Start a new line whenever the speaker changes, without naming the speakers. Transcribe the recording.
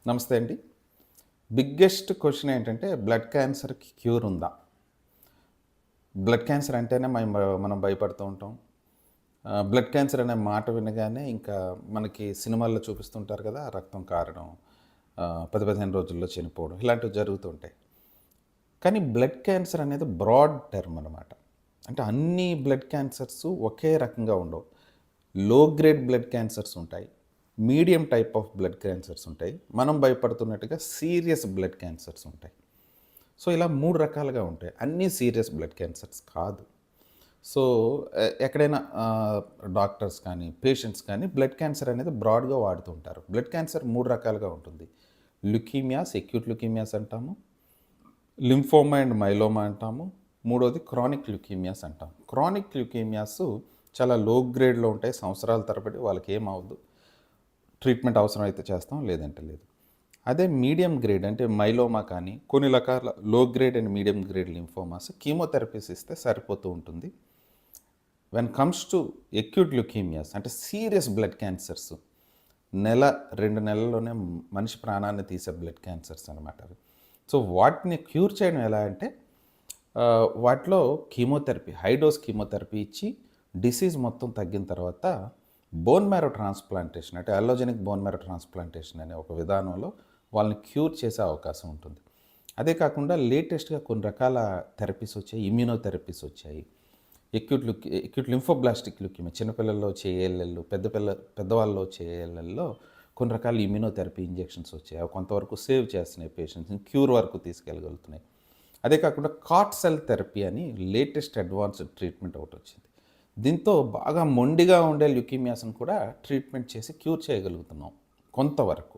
నమస్తే అండి. Biggest question ఏంటంటే బ్లడ్ క్యాన్సర్‌కి క్యూర్ ఉందా? బ్లడ్ క్యాన్సర్ అంటేనే మనం భయపడుతూ ఉంటాం. బ్లడ్ క్యాన్సర్ అనే మాట వినగానే ఇంకా మనకి సినిమాల్లో చూపిస్తుంటారు కదా! రక్తం కారడం, 10, 15 రోజుల్లో చనిపోవడం ఇలాంటివి జరుగుతూ ఉంటాయి. కానీ బ్లడ్ క్యాన్సర్ అనేది బ్రాడ్ టర్మ్ అనమాట. అంటే అన్ని బ్లడ్ క్యాన్సర్స్ ఒకే రకంగా ఉండవు. లో గ్రేడ్ బ్లడ్ క్యాన్సర్స్ ఉంటాయి. Medium type of blood cancers ఉంటాయి. మనం భయపడుతున్నట్టుగా సీరియస్ బ్లడ్ క్యాన్సర్స్ ఉంటాయి. సో, ఇలా 3 రకాలుగా ఉంటాయి. అన్నీ సీరియస్ బ్లడ్ క్యాన్సర్స్ కాదు. సో, ఎక్కడైనా డాక్టర్స్ కానీ, పేషెంట్స్ కానీ బ్లడ్ క్యాన్సర్ అనేది బ్రాడ్‌గా వాడుతూ ఉంటారు. బ్లడ్ క్యాన్సర్ 3 రకాలుగా ఉంటుంది. ల్యుకీమియాస్, అక్యూట్ ల్యుకీమియాస్ అంటాము. లింఫోమా అండ్ మైలోమా అంటాము. మూడోది క్రానిక్ ల్యుకీమియాస్ అంటాం. క్రానిక్ ల్యుకీమియాస్ చాలా లో గ్రేడ్‌లో ఉంటాయి. సంవత్సరాల తరబడి వాళ్ళకేమవ్వదు. ట్రీట్మెంట్ అవసరమైతే చేస్తాం, లేదంటే లేదు. అదే మీడియం గ్రేడ్ అంటే మైలోమా కానీ, కొన్ని రకాల లో grade and medium grade lymphomas chemotherapies ఇస్తే సరిపోతూ ఉంటుంది. వెన్ కమ్స్ టు అక్యూట్ ల్యుకీమియాస్ అంటే సీరియస్ బ్లడ్ క్యాన్సర్స్, 2 నెలల్లోనే మనిషి ప్రాణాన్ని తీసే బ్లడ్ క్యాన్సర్స్ అనమాట అవి. సో వాటిని క్యూర్ చేయడం ఎలా అంటే వాటిలో కీమోథెరపీ, హై డోస్ కీమోథెరపీ ఇచ్చి డిసీజ్ మొత్తం తగ్గిన తర్వాత బోన్ మ్యారో ట్రాన్స్ప్లాంటేషన్ అంటే అల్లోజెనిక్ బోన్ మ్యారో ట్రాన్స్ప్లాంటేషన్ అనే ఒక విధానంలో వాళ్ళని క్యూర్ చేసే అవకాశం ఉంటుంది. అదే కాకుండా లేటెస్ట్గా కొన్ని రకాల థెరపీస్ వచ్చాయి, ఇమ్యూనోథెరపీస్ వచ్చాయి. ఎక్యూట్ లింఫోబ్లాస్టిక్ ల్యూకీమియా చిన్నపిల్లల్లో వచ్చే ఏఎల్ఎల్, పెద్దవాళ్ళలో వచ్చే ఏఎల్ఎల్లో కొన్ని రకాల ఇమ్యూనోథెరపీ ఇంజెక్షన్స్ వచ్చాయి. అవి కొంతవరకు సేవ్ చేస్తున్నాయి పేషెంట్స్ని, క్యూర్ వరకు తీసుకెళ్ళగలుగుతున్నాయి. అదే కాకుండా కాట్ సెల్ థెరపీ అని లేటెస్ట్ అడ్వాన్స్డ్ ట్రీట్మెంట్ ఒకటి వచ్చింది. దీంతో బాగా మొండిగా ఉండే ల్యూకీమియాస్ని కూడా ట్రీట్మెంట్ చేసి క్యూర్ చేయగలుగుతున్నాం కొంతవరకు.